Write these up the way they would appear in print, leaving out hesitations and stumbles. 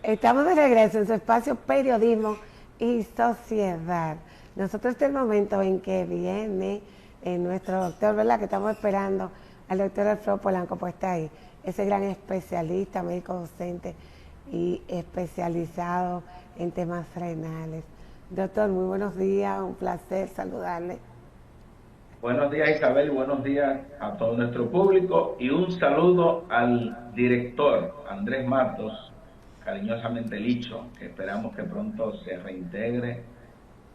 Estamos de regreso en su espacio Periodismo y Sociedad. Nosotros este es el momento en que viene nuestro doctor, ¿verdad? Que estamos esperando al doctor Alfredo Polanco, pues está ahí, ese gran especialista, médico docente y especializado en temas renales. Doctor, muy buenos días, un placer saludarle. Buenos días Isabel, buenos días a todo nuestro público y un saludo al director Andrés Matos, cariñosamente Licho, que esperamos que pronto se reintegre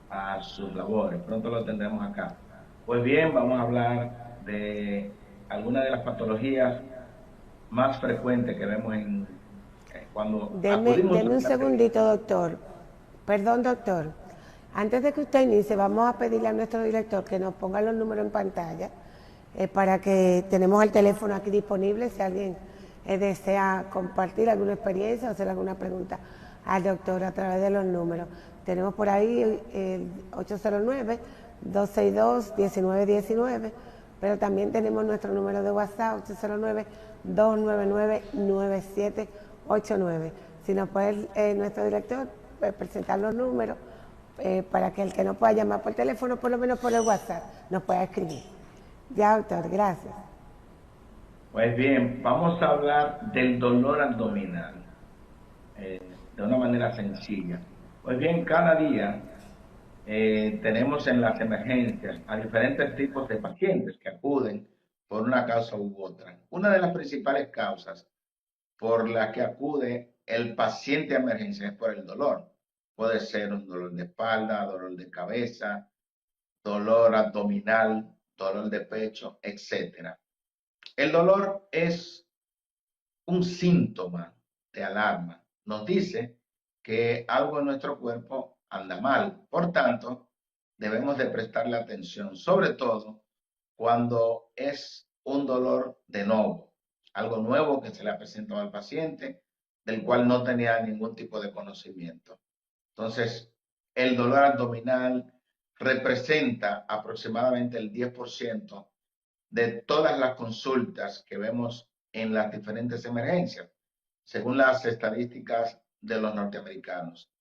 a sus labores. Pronto lo tendremos acá. Pues bien, vamos a hablar de algunas de las patologías más frecuentes que vemos cuando acudimos Deme a un la clínica. segundito, doctor. Perdón, doctor. Antes de que usted inicie, vamos a pedirle a nuestro director que nos ponga los números en pantalla para que tenemos el teléfono aquí disponible si alguien desea compartir alguna experiencia o hacer alguna pregunta al doctor a través de los números. Tenemos por ahí el 809-262-1919, pero también tenemos nuestro número de WhatsApp, 809-299-9789. Si nos puede nuestro director presentar los números para que el que no pueda llamar por teléfono, por lo menos por el WhatsApp, nos pueda escribir. Ya, doctor, gracias. Pues bien, vamos a hablar del dolor abdominal de una manera sencilla. Pues bien, cada día tenemos en las emergencias a diferentes tipos de pacientes que acuden por una causa u otra. Una de las principales causas por la que acude el paciente a emergencia es por el dolor. Puede ser un dolor de espalda, dolor de cabeza, dolor abdominal, dolor de pecho, etcétera. El dolor es un síntoma de alarma. Nos dice que algo en nuestro cuerpo anda mal. Por tanto, debemos de prestarle atención, sobre todo cuando es un dolor de nuevo, algo nuevo que se le ha presentado al paciente, del cual no tenía ningún tipo de conocimiento. Entonces, el dolor abdominal representa aproximadamente el 10% de todas las consultas que vemos en las diferentes emergencias, según las estadísticas de los norteamericanos.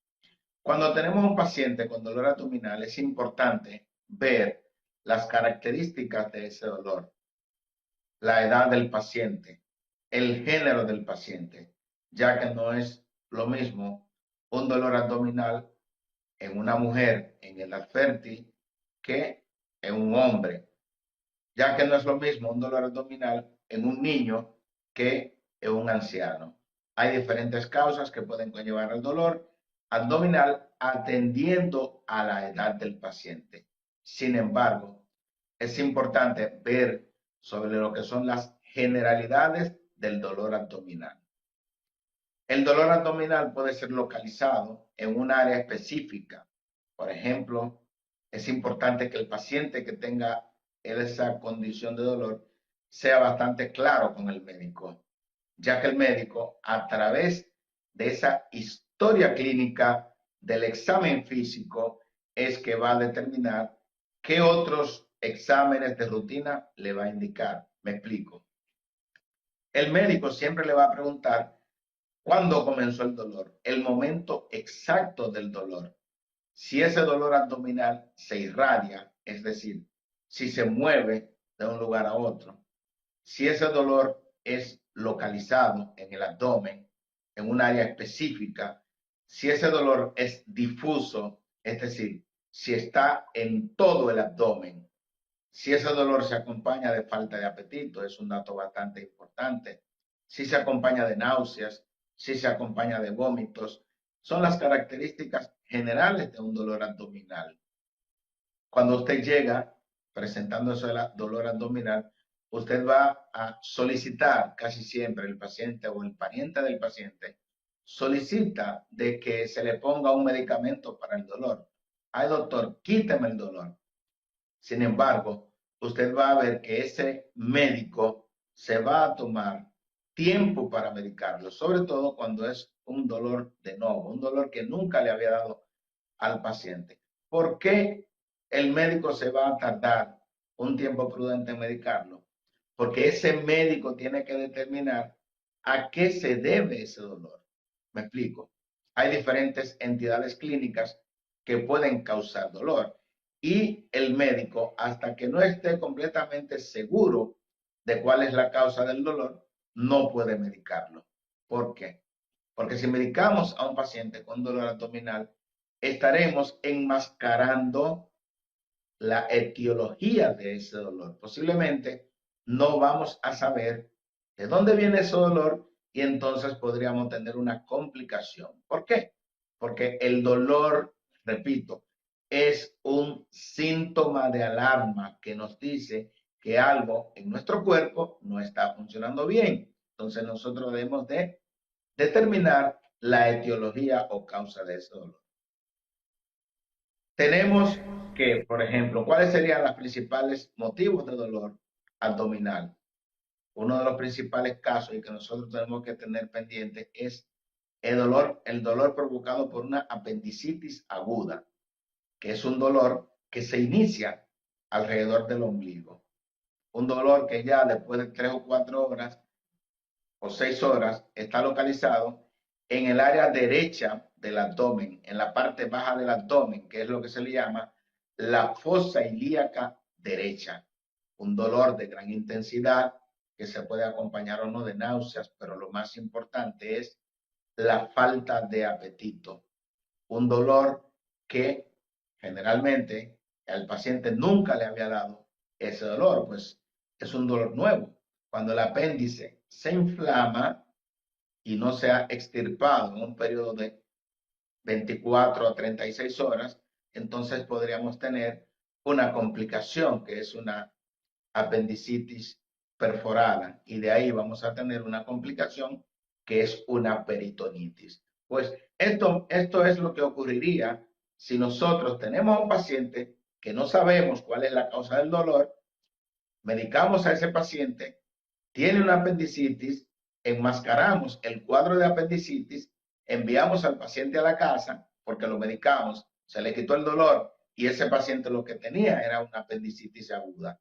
Cuando tenemos un paciente con dolor abdominal, es importante ver las características de ese dolor, la edad del paciente, el género del paciente, ya que no es lo mismo un dolor abdominal en una mujer en edad fértil que en un hombre, ya que no es lo mismo un dolor abdominal en un niño que en un anciano. Hay diferentes causas que pueden conllevar al dolor abdominal atendiendo a la edad del paciente. Sin embargo, es importante ver sobre lo que son las generalidades del dolor abdominal. El dolor abdominal puede ser localizado en un área específica. Por ejemplo, es importante que el paciente que tenga esa condición de dolor sea bastante claro con el médico, ya que el médico, a través de esa historia clínica del examen físico, es que va a determinar qué otros exámenes de rutina le va a indicar. Me explico. El médico siempre le va a preguntar cuándo comenzó el dolor, el momento exacto del dolor. Si ese dolor abdominal se irradia, es decir, si se mueve de un lugar a otro, si ese dolor es localizado en el abdomen, en un área específica, si ese dolor es difuso, es decir, si está en todo el abdomen, si ese dolor se acompaña de falta de apetito, es un dato bastante importante, si se acompaña de náuseas, si se acompaña de vómitos, son las características generales de un dolor abdominal. Cuando usted llega presentando ese dolor abdominal, usted va a solicitar casi siempre el paciente o el pariente del paciente solicita de que se le ponga un medicamento para el dolor. Ay, doctor, quíteme el dolor. Sin embargo, usted va a ver que ese médico se va a tomar tiempo para medicarlo, sobre todo cuando es un dolor de nuevo, un dolor que nunca le había dado al paciente. ¿Por qué el médico se va a tardar un tiempo prudente en medicarlo? Porque ese médico tiene que determinar a qué se debe ese dolor. ¿Me explico? hay diferentes entidades clínicas que pueden causar dolor. Y el médico, hasta que no esté completamente seguro de cuál es la causa del dolor, no puede medicarlo. ¿Por qué? Porque si medicamos a un paciente con dolor abdominal, estaremos enmascarando la etiología de ese dolor. Posiblemente no vamos a saber de dónde viene ese dolor y entonces podríamos tener una complicación. ¿Por qué? Porque el dolor, repito, es un síntoma de alarma que nos dice que algo en nuestro cuerpo no está funcionando bien. Entonces nosotros debemos de determinar la etiología o causa de ese dolor. Tenemos que, por ejemplo, ¿cuáles serían los principales motivos de dolor abdominal? Uno de los principales casos y que nosotros tenemos que tener pendiente es el dolor provocado por una apendicitis aguda, que es un dolor que se inicia alrededor del ombligo. Un dolor que ya después de 3 o 4 horas o 6 horas está localizado en el área derecha del abdomen, en la parte baja del abdomen, que es lo que se le llama la fosa ilíaca derecha. Un dolor de gran intensidad que se puede acompañar o no de náuseas, pero lo más importante es la falta de apetito. Un dolor que generalmente al paciente nunca le había dado ese dolor, pues es un dolor nuevo. Cuando el apéndice se inflama y no se ha extirpado en un periodo de 24 a 36 horas, entonces podríamos tener una complicación que es una apendicitis perforada y de ahí vamos a tener una complicación que es una peritonitis. Pues esto es lo que ocurriría si nosotros tenemos a un paciente que no sabemos cuál es la causa del dolor, medicamos a ese paciente, tiene una apendicitis, enmascaramos el cuadro de apendicitis, enviamos al paciente a la casa porque lo medicamos, se le quitó el dolor y ese paciente lo que tenía era una apendicitis aguda.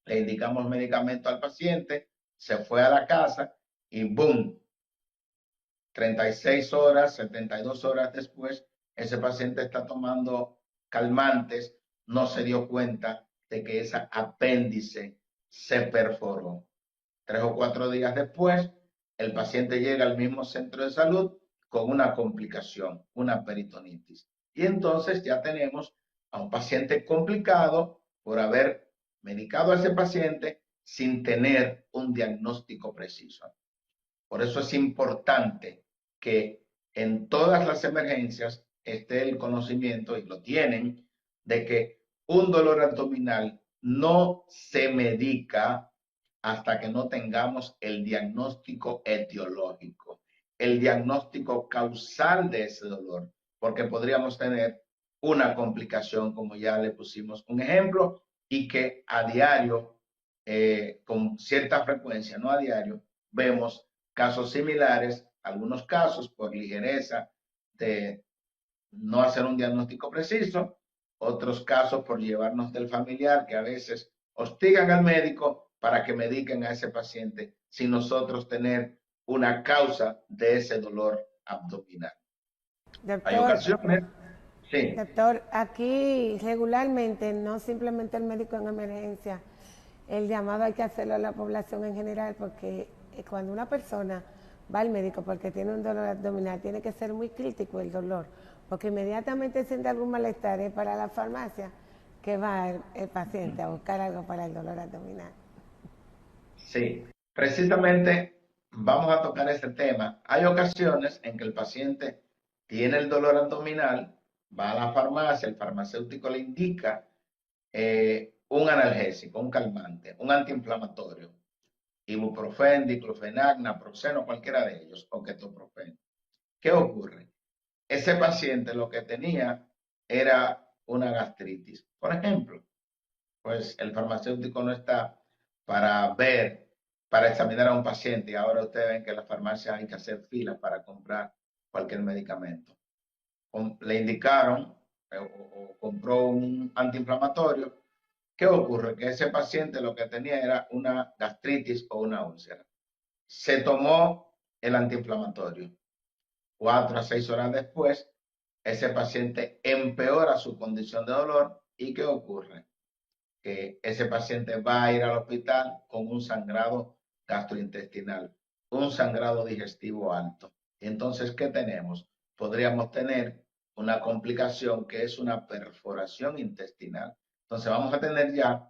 Le indicamos medicamento al paciente, se fue a la casa y ¡boom! 36 horas, 72 horas después, ese paciente está tomando calmantes, no se dio cuenta de que esa apéndice se perforó. 3 o 4 días después, el paciente llega al mismo centro de salud con una complicación, una peritonitis. Y entonces ya tenemos a un paciente complicado por haber medicado a ese paciente sin tener un diagnóstico preciso. Por eso es importante que en todas las emergencias esté el conocimiento, y lo tienen, de que un dolor abdominal no se medica hasta que no tengamos el diagnóstico etiológico, el diagnóstico causal de ese dolor, porque podríamos tener una complicación, como ya le pusimos un ejemplo, y que a diario, con cierta frecuencia, no a diario, vemos casos similares, algunos casos por ligereza de no hacer un diagnóstico preciso, otros casos por llevarnos del familiar que a veces hostigan al médico para que mediquen a ese paciente sin nosotros tener una causa de ese dolor abdominal. Hay Doctor, ocasiones, sí, doctor, aquí regularmente, no simplemente el médico en emergencia, el llamado hay que hacerlo a la población en general porque cuando una persona va al médico porque tiene un dolor abdominal, tiene que ser muy crítico el dolor, porque inmediatamente siente algún malestar es para la farmacia que va el paciente a buscar algo para el dolor abdominal. sí. Precisamente vamos a tocar este tema. Hay ocasiones en que el paciente tiene el dolor abdominal, va a la farmacia, el farmacéutico le indica un analgésico, un calmante, un antiinflamatorio, ibuprofeno, diclofenac, naproxeno, cualquiera de ellos, o ketoprofeno. ¿Qué ocurre? Ese paciente lo que tenía era una gastritis. Por ejemplo, pues el farmacéutico no está para ver, para examinar a un paciente. Y ahora ustedes ven que en la farmacia hay que hacer filas para comprar cualquier medicamento. Le indicaron o compró un antiinflamatorio. ¿Qué ocurre? Que ese paciente lo que tenía era una gastritis o una úlcera. Se tomó el antiinflamatorio. 4 a 6 horas después, ese paciente empeora su condición de dolor. ¿Y qué ocurre? Que ese paciente va a ir al hospital con un sangrado gastrointestinal, un sangrado digestivo alto. Entonces, ¿qué tenemos? Podríamos tener una complicación que es una perforación intestinal. Entonces, vamos a tener ya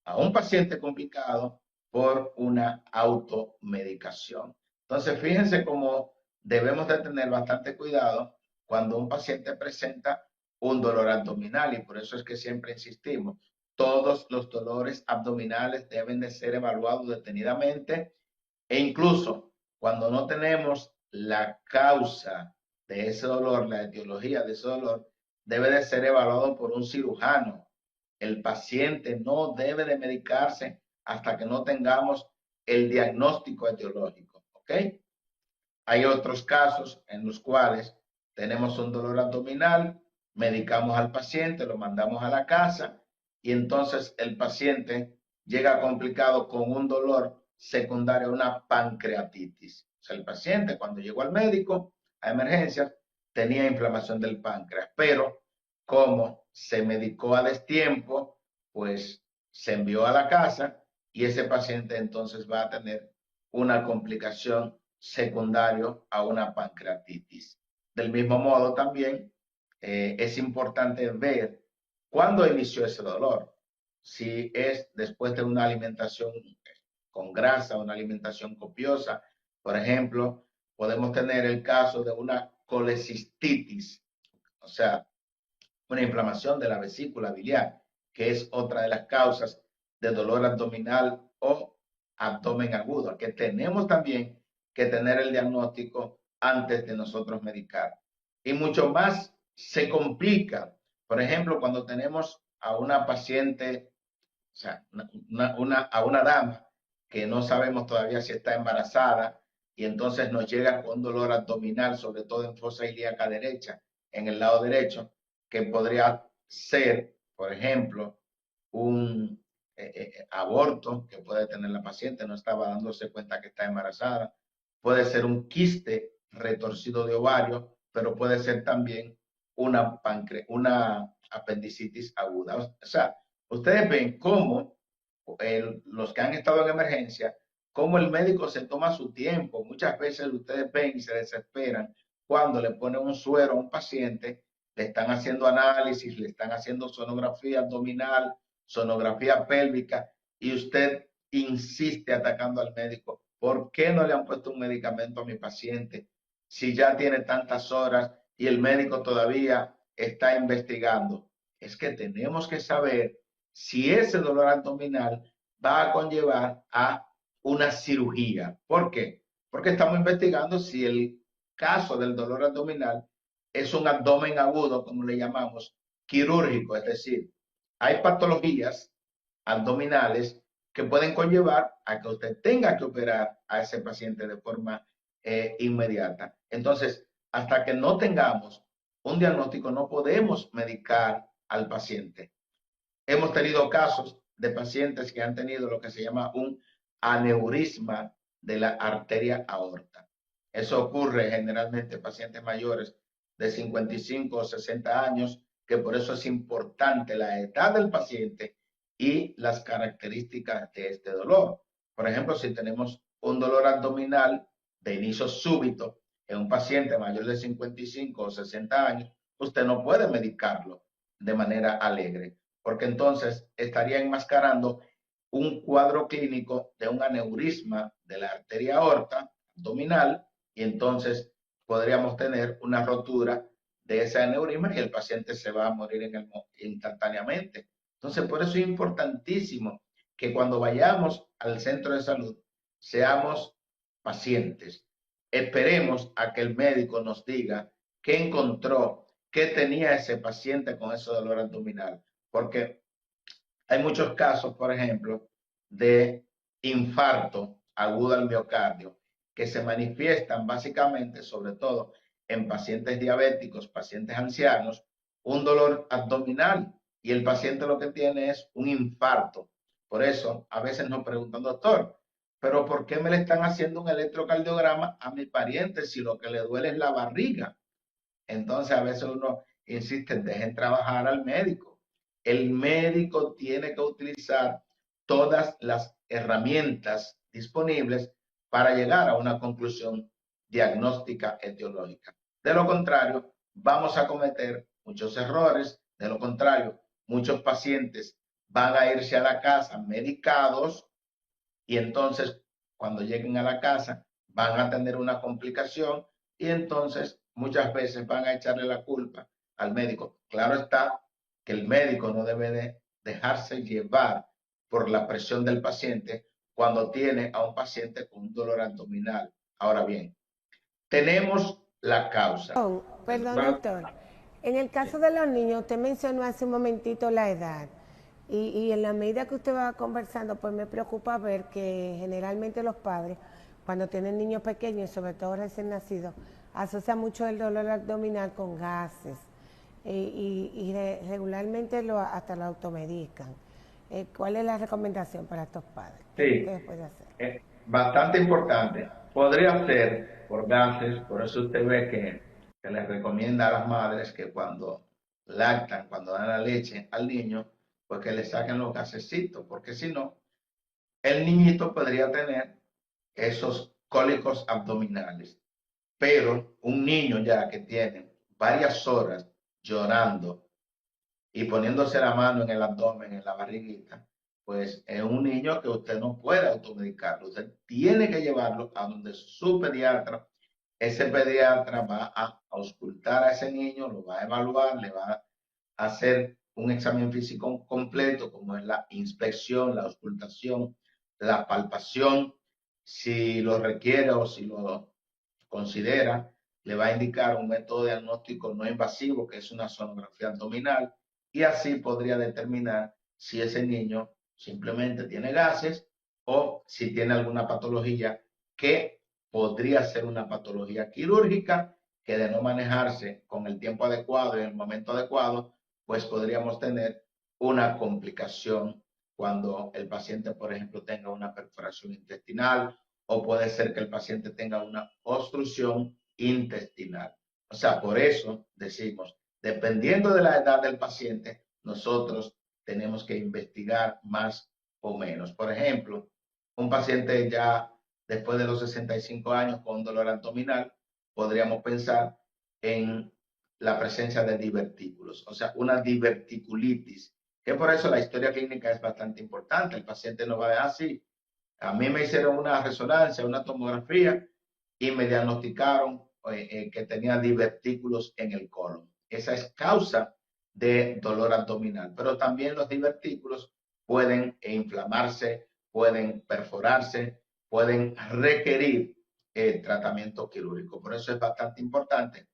a un paciente complicado por una automedicación. Entonces, fíjense cómo debemos de tener bastante cuidado cuando un paciente presenta un dolor abdominal, y por eso es que siempre insistimos, todos los dolores abdominales deben de ser evaluados detenidamente, e incluso cuando no tenemos la causa de ese dolor, la etiología de ese dolor, debe de ser evaluado por un cirujano. El paciente no debe de medicarse hasta que no tengamos el diagnóstico etiológico, ¿ok? Hay otros casos en los cuales tenemos un dolor abdominal, medicamos al paciente, lo mandamos a la casa y entonces el paciente llega complicado con un dolor secundario a una pancreatitis. O sea, el paciente cuando llegó al médico a emergencias tenía inflamación del páncreas, pero como se medicó a destiempo, pues se envió a la casa y ese paciente entonces va a tener una complicación secundario a una pancreatitis. Del mismo modo también es importante ver cuándo inició ese dolor. Si es después de una alimentación con grasa, una alimentación copiosa, por ejemplo, podemos tener el caso de una colecistitis, o sea, una inflamación de la vesícula biliar, que es otra de las causas de dolor abdominal o abdomen agudo, que tenemos también que tener el diagnóstico antes de nosotros medicar. Y mucho más se complica, por ejemplo, cuando tenemos a una paciente, o sea, a una dama que no sabemos todavía si está embarazada y entonces nos llega con dolor abdominal, sobre todo en fosa ilíaca derecha, en el lado derecho, que podría ser, por ejemplo, un aborto que puede tener la paciente, no estaba dándose cuenta que está embarazada, puede ser un quiste retorcido de ovario, pero puede ser también una apendicitis aguda. O sea, ustedes ven cómo los que han estado en emergencia, cómo el médico se toma su tiempo. Muchas veces ustedes ven y se desesperan cuando le ponen un suero a un paciente, le están haciendo análisis, le están haciendo sonografía abdominal, sonografía pélvica, y usted insiste atacando al médico. ¿Por qué no le han puesto un medicamento a mi paciente si ya tiene tantas horas y el médico todavía está investigando? Es que tenemos que saber si ese dolor abdominal va a conllevar a una cirugía. ¿Por qué? Porque estamos investigando si el caso del dolor abdominal es un abdomen agudo, como le llamamos, quirúrgico, es decir, hay patologías abdominales que pueden conllevar a que usted tenga que operar a ese paciente de forma inmediata. Entonces, hasta que no tengamos un diagnóstico, no podemos medicar al paciente. Hemos tenido casos de pacientes que han tenido lo que se llama un aneurisma de la arteria aorta. Eso ocurre generalmente en pacientes mayores de 55 o 60 años, que por eso es importante la edad del paciente y las características de este dolor. Por ejemplo, si tenemos un dolor abdominal de inicio súbito en un paciente mayor de 55 o 60 años, usted no puede medicarlo de manera alegre, porque entonces estaría enmascarando un cuadro clínico de un aneurisma de la arteria aorta abdominal, y entonces podríamos tener una rotura de ese aneurisma y el paciente se va a morir instantáneamente. Entonces, por eso es importantísimo que cuando vayamos al centro de salud seamos pacientes. Esperemos a que el médico nos diga qué encontró, qué tenía ese paciente con ese dolor abdominal, porque hay muchos casos, por ejemplo, de infarto agudo al miocardio que se manifiestan básicamente, sobre todo en pacientes diabéticos, pacientes ancianos, un dolor abdominal, y el paciente lo que tiene es un infarto. Por eso a veces nos preguntan, doctor, pero ¿por qué me le están haciendo un electrocardiograma a mi pariente si lo que le duele es la barriga? Entonces a veces uno insiste, dejen trabajar al médico. El médico tiene que utilizar todas las herramientas disponibles para llegar a una conclusión diagnóstica etiológica. De lo contrario, vamos a cometer muchos errores. De lo contrario, muchos pacientes van a irse a la casa medicados y entonces cuando lleguen a la casa van a tener una complicación y entonces muchas veces van a echarle la culpa al médico. Claro está que el médico no debe de dejarse llevar por la presión del paciente cuando tiene a un paciente con un dolor abdominal. Ahora bien, tenemos la causa. Perdón, doctor. En el caso de los niños, usted mencionó hace un momentito la edad. Y en la medida que usted va conversando, pues me preocupa ver que generalmente los padres, cuando tienen niños pequeños, sobre todo recién nacidos, asocian mucho el dolor abdominal con gases regularmente hasta lo automedican. ¿Cuál es la recomendación para estos padres? Sí, ¿Qué puede hacer? bastante importante. Podría ser por gases, por eso usted ve que les recomienda a las madres que cuando lactan, cuando dan la leche al niño, pues que le saquen los gasecitos, porque si no, el niñito podría tener esos cólicos abdominales. Pero un niño ya que tiene varias horas llorando y poniéndose la mano en el abdomen, en la barriguita, pues es un niño que usted no puede automedicarlo. Usted tiene que llevarlo a donde su pediatra. Ese pediatra va a auscultar a ese niño, lo va a evaluar, le va a hacer un examen físico completo, como es la inspección, la auscultación, la palpación, si lo requiere o si lo considera, le va a indicar un método diagnóstico no invasivo, que es una sonografía abdominal, y así podría determinar si ese niño simplemente tiene gases o si tiene alguna patología que podría ser una patología quirúrgica que de no manejarse con el tiempo adecuado y en el momento adecuado, pues podríamos tener una complicación cuando el paciente, por ejemplo, tenga una perforación intestinal o puede ser que el paciente tenga una obstrucción intestinal. O sea, por eso decimos, dependiendo de la edad del paciente, nosotros tenemos que investigar más o menos. Por ejemplo, un paciente ya después de los 65 años con dolor abdominal, podríamos pensar en la presencia de divertículos, o sea, una diverticulitis, que por eso la historia clínica es bastante importante. El paciente no va a decir, así, a mí me hicieron una resonancia, una tomografía y me diagnosticaron que tenía divertículos en el colon. Esa es causa de dolor abdominal, pero también los divertículos pueden inflamarse, pueden perforarse, pueden requerir tratamiento quirúrgico. Por eso es bastante importante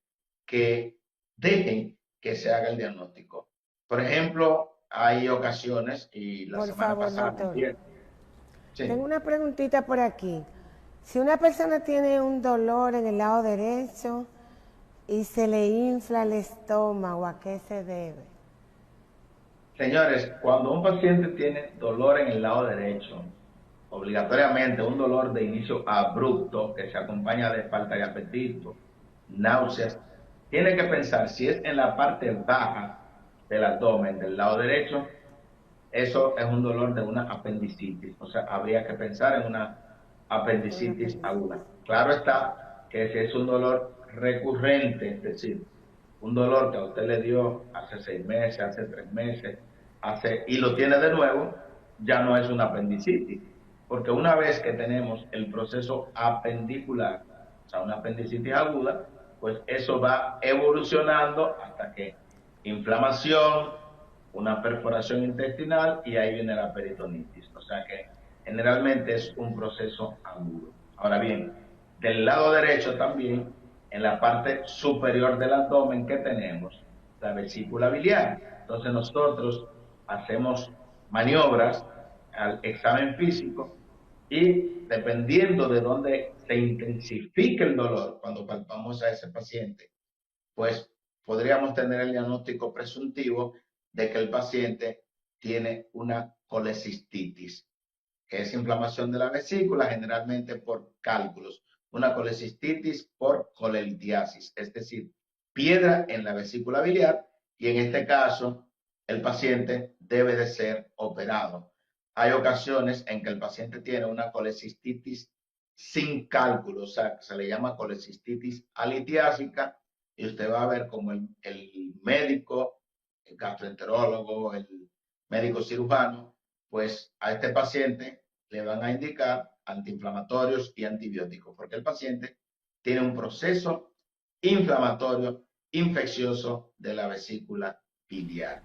que dejen que se haga el diagnóstico. Por ejemplo, hay ocasiones, y la Por semana favor, pasada, doctor. sí. Tengo una preguntita por aquí. Si una persona tiene un dolor en el lado derecho y se le infla el estómago, ¿a qué se debe? Señores, cuando un paciente tiene dolor en el lado derecho, obligatoriamente un dolor de inicio abrupto que se acompaña de falta de apetito, náuseas, tiene que pensar si es en la parte baja del abdomen del lado derecho, eso es un dolor de una apendicitis. O sea, habría que pensar en una apendicitis aguda. Claro está que si es un dolor recurrente, es decir, un dolor que a usted le dio hace 6 meses, hace 3 meses, y lo tiene de nuevo, ya no es una apendicitis. Porque una vez que tenemos el proceso apendicular, o sea, una apendicitis aguda, pues eso va evolucionando hasta que inflamación, una perforación intestinal y ahí viene la peritonitis. O sea que generalmente es un proceso agudo. Ahora bien, del lado derecho también, en la parte superior del abdomen que tenemos, la vesícula biliar. Entonces nosotros hacemos maniobras al examen físico y dependiendo de dónde se intensifique el dolor cuando palpamos a ese paciente, pues podríamos tener el diagnóstico presuntivo de que el paciente tiene una colecistitis, que es inflamación de la vesícula, generalmente por cálculos, una colecistitis por colelitiasis, es decir, piedra en la vesícula biliar, y en este caso el paciente debe de ser operado. Hay ocasiones en que el paciente tiene una colecistitis sin cálculo, o sea, se le llama colecistitis alitiásica, y usted va a ver como el médico, el gastroenterólogo, el médico cirujano, pues a este paciente le van a indicar antiinflamatorios y antibióticos, porque el paciente tiene un proceso inflamatorio infeccioso de la vesícula biliar.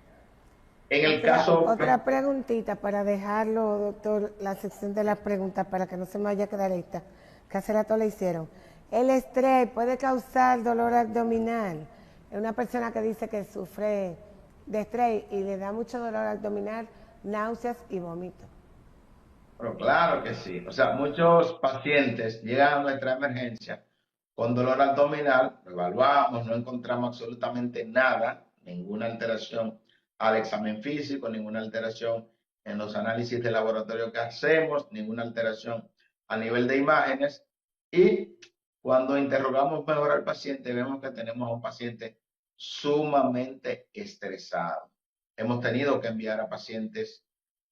En el caso, Otra preguntita para dejarlo, doctor, la sección de las preguntas para que no se me vaya a quedar esta, que hace rato le hicieron. ¿El estrés puede causar dolor abdominal? Es una persona que dice que sufre de estrés y le da mucho dolor abdominal, náuseas y vómito. pero claro que sí. O sea, muchos pacientes llegan a nuestra emergencia con dolor abdominal, lo evaluamos, no encontramos absolutamente nada, ninguna alteración al examen físico, ninguna alteración en los análisis de laboratorio que hacemos, ninguna alteración a nivel de imágenes. Y cuando interrogamos mejor al paciente, vemos que tenemos a un paciente sumamente estresado. Hemos tenido que enviar a pacientes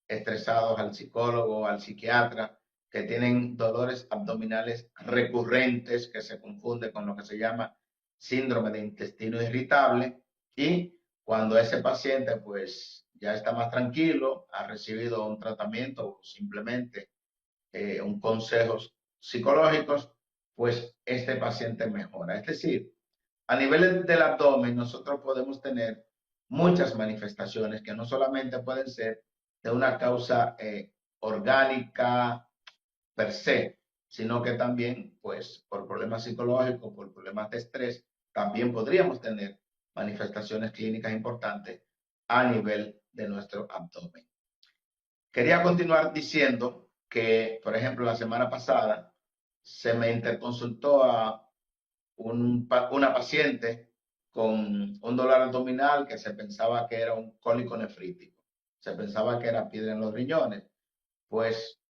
estresados al psicólogo, al psiquiatra, que tienen dolores abdominales recurrentes, que se confunde con lo que se llama síndrome de intestino irritable. Y cuando ese paciente pues ya está más tranquilo, ha recibido un tratamiento o simplemente un consejos psicológicos, pues este paciente mejora. Es decir, a nivel del abdomen nosotros podemos tener muchas manifestaciones que no solamente pueden ser de una causa orgánica per se, sino que también, pues, por problemas psicológicos, por problemas de estrés, también podríamos tener manifestaciones clínicas importantes a nivel de nuestro abdomen. Quería continuar diciendo que, por ejemplo, la semana pasada se me interconsultó a una paciente con un dolor abdominal que se pensaba que era un cólico nefrítico, se pensaba que era piedra en los riñones, pues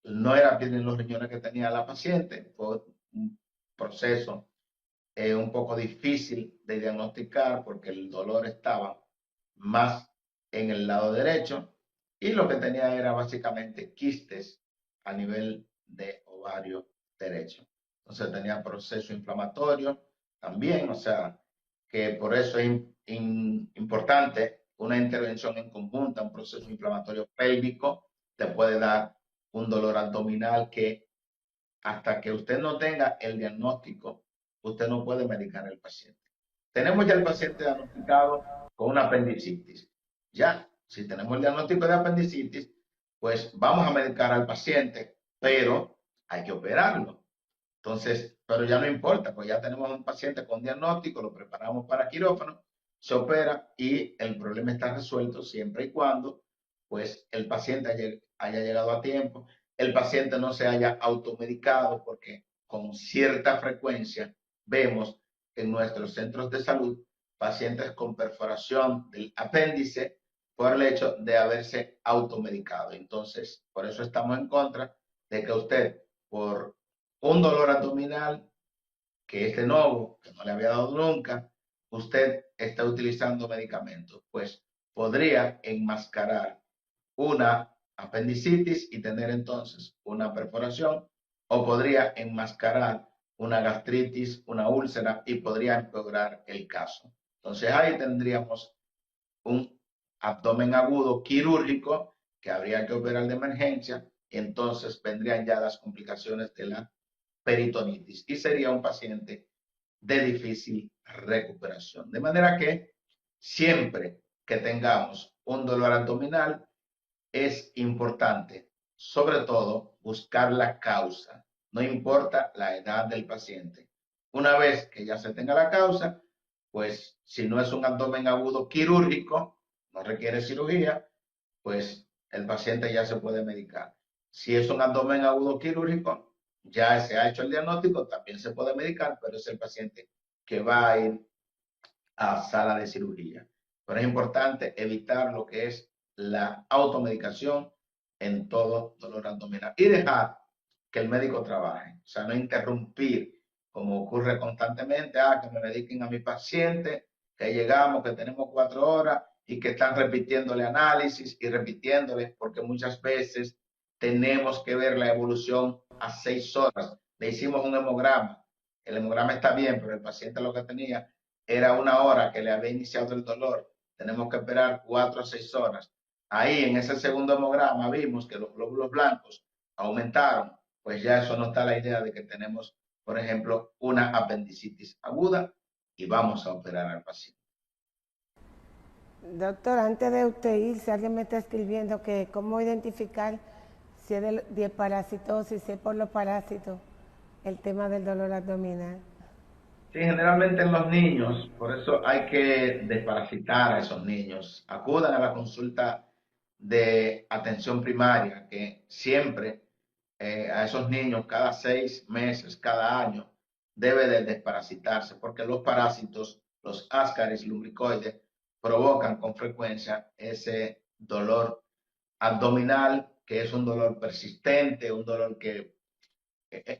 no era piedra en los riñones que tenía la paciente, fue un proceso un poco difícil de diagnosticar porque el dolor estaba más en el lado derecho y lo que tenía era básicamente quistes a nivel de ovario derecho. Entonces tenía proceso inflamatorio también, o sea, que por eso es importante una intervención en conjunta, un proceso inflamatorio pélvico, te puede dar un dolor abdominal que hasta que usted no tenga el diagnóstico, usted no puede medicar al paciente. Tenemos ya el paciente diagnosticado con una apendicitis. Ya, si tenemos el diagnóstico de apendicitis, pues vamos a medicar al paciente, pero hay que operarlo. Entonces, pero ya no importa, pues ya tenemos un paciente con diagnóstico, lo preparamos para quirófano, se opera y el problema está resuelto siempre y cuando pues el paciente haya llegado a tiempo, el paciente no se haya automedicado, porque con cierta frecuencia vemos en nuestros centros de salud pacientes con perforación del apéndice por el hecho de haberse automedicado. Entonces, por eso estamos en contra de que usted, por un dolor abdominal que es de nuevo, que no le había dado nunca, usted está utilizando medicamentos, pues podría enmascarar una apendicitis y tener entonces una perforación, o podría enmascarar una gastritis, una úlcera y podría empeorar el caso. Entonces ahí tendríamos un abdomen agudo quirúrgico que habría que operar de emergencia, y entonces vendrían ya las complicaciones de la peritonitis y sería un paciente de difícil recuperación. De manera que siempre que tengamos un dolor abdominal es importante, sobre todo, buscar la causa. No importa la edad del paciente. Una vez que ya se tenga la causa, pues si no es un abdomen agudo quirúrgico, no requiere cirugía, pues el paciente ya se puede medicar. Si es un abdomen agudo quirúrgico, ya se ha hecho el diagnóstico, también se puede medicar, pero es el paciente que va a ir a sala de cirugía. Pero es importante evitar lo que es la automedicación en todo dolor abdominal y dejar que el médico trabaje, o sea, no interrumpir como ocurre constantemente, que me mediquen a mi paciente, que llegamos, que tenemos 4 horas y que están repitiéndole análisis y repitiéndole, porque muchas veces tenemos que ver la evolución a 6 horas. Le hicimos un hemograma, el hemograma está bien, pero el paciente lo que tenía era 1 hora que le había iniciado el dolor. Tenemos que esperar 4 a 6 horas. Ahí en ese segundo hemograma vimos que los glóbulos blancos aumentaron, pues ya eso nos da la idea de que tenemos, por ejemplo, una apendicitis aguda y vamos a operar al paciente. Doctor, antes de usted irse, alguien me está escribiendo que cómo identificar si es de parasitosis, si es por los parásitos, el tema del dolor abdominal. Sí, generalmente en los niños, por eso hay que desparasitar a esos niños. Acudan a la consulta de atención primaria, que siempre a esos niños cada 6 meses, cada año, debe de desparasitarse, porque los parásitos, los ascaris lumbricoides, provocan con frecuencia ese dolor abdominal, que es un dolor persistente, un dolor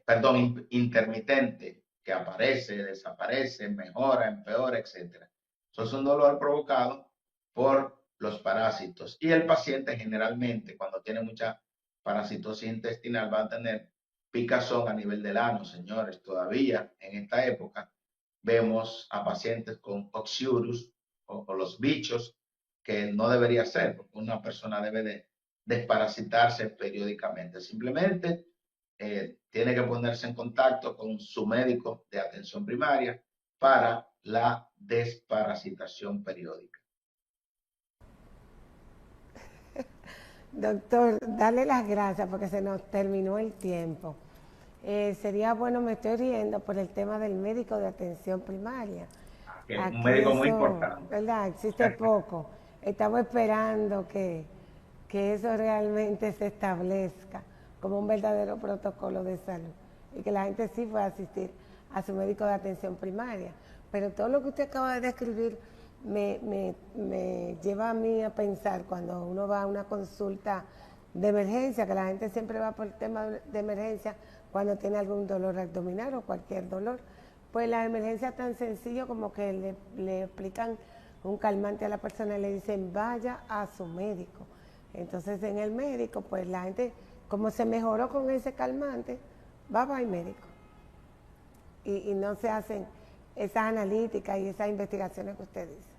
perdón, intermitente, que aparece, desaparece, mejora, empeora, etcétera. Eso es un dolor provocado por los parásitos. Y el paciente generalmente, cuando tiene mucha parasitosis intestinal, va a tener picazón a nivel del ano, señores. Todavía en esta época vemos a pacientes con oxiurus o los bichos, que no debería ser, porque una persona debe de desparasitarse periódicamente. Simplemente tiene que ponerse en contacto con su médico de atención primaria para la desparasitación periódica. Doctor, darle las gracias porque se nos terminó el tiempo. Sería bueno, me estoy riendo por el tema del médico de atención primaria. Que es un Aquí médico muy eso, importante. ¿verdad? Existe poco. Estamos esperando que eso realmente se establezca como un verdadero protocolo de salud y que la gente sí pueda asistir a su médico de atención primaria. Pero todo lo que usted acaba de describir me lleva a mí a pensar cuando uno va a una consulta de emergencia, que la gente siempre va por el tema de emergencia cuando tiene algún dolor abdominal o cualquier dolor, pues la emergencia es tan sencillo como que le explican un calmante a la persona y le dicen vaya a su médico. Entonces en el médico, pues la gente, como se mejoró con ese calmante, va al médico. Y no se hacen esas analíticas y esas investigaciones que usted dice.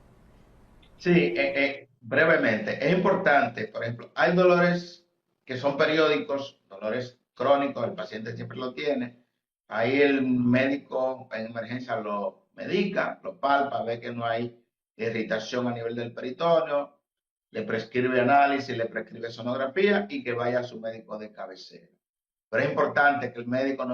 Sí, brevemente, es importante, por ejemplo, hay dolores que son periódicos, dolores crónicos, el paciente siempre lo tiene, ahí el médico en emergencia lo medica, lo palpa, ve que no hay irritación a nivel del peritoneo, le prescribe análisis, le prescribe sonografía y que vaya a su médico de cabecera. Pero es importante que el médico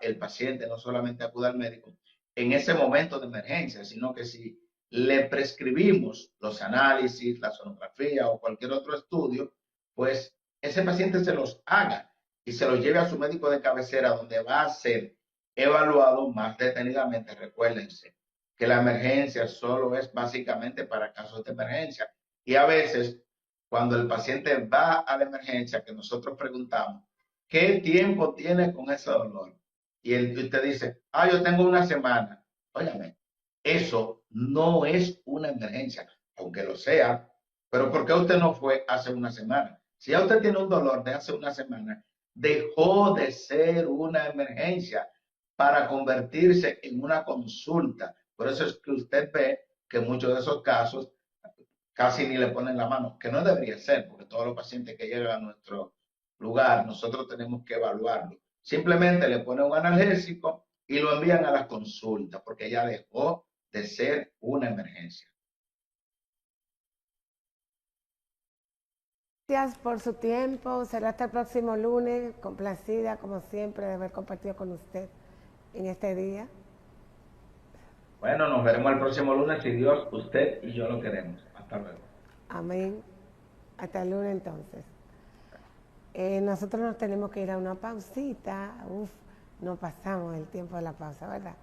el paciente no solamente acuda al médico en ese momento de emergencia, sino que si le prescribimos los análisis, la sonografía o cualquier otro estudio, pues ese paciente se los haga y se los lleve a su médico de cabecera, donde va a ser evaluado más detenidamente. Recuérdense que la emergencia solo es básicamente para casos de emergencia. Y a veces, cuando el paciente va a la emergencia, que nosotros preguntamos, ¿qué tiempo tiene con ese dolor? Y usted dice, yo tengo una semana. Óyame, eso no es una emergencia, aunque lo sea. Pero ¿por qué usted no fue hace una semana? Si ya usted tiene un dolor de hace una semana, dejó de ser una emergencia para convertirse en una consulta. Por eso es que usted ve que en muchos de esos casos casi ni le ponen la mano, que no debería ser, porque todos los pacientes que llegan a nuestro lugar, nosotros tenemos que evaluarlo. Simplemente le ponen un analgésico y lo envían a la consulta, porque ya dejó de ser una emergencia. Gracias por su tiempo. Será hasta el próximo lunes. Complacida, como siempre, de haber compartido con usted en este día. Bueno, nos veremos el próximo lunes si Dios, usted y yo lo queremos. Hasta luego. Amén. Hasta el lunes entonces. Nosotros nos tenemos que ir a una pausita. Nos pasamos el tiempo de la pausa, ¿verdad?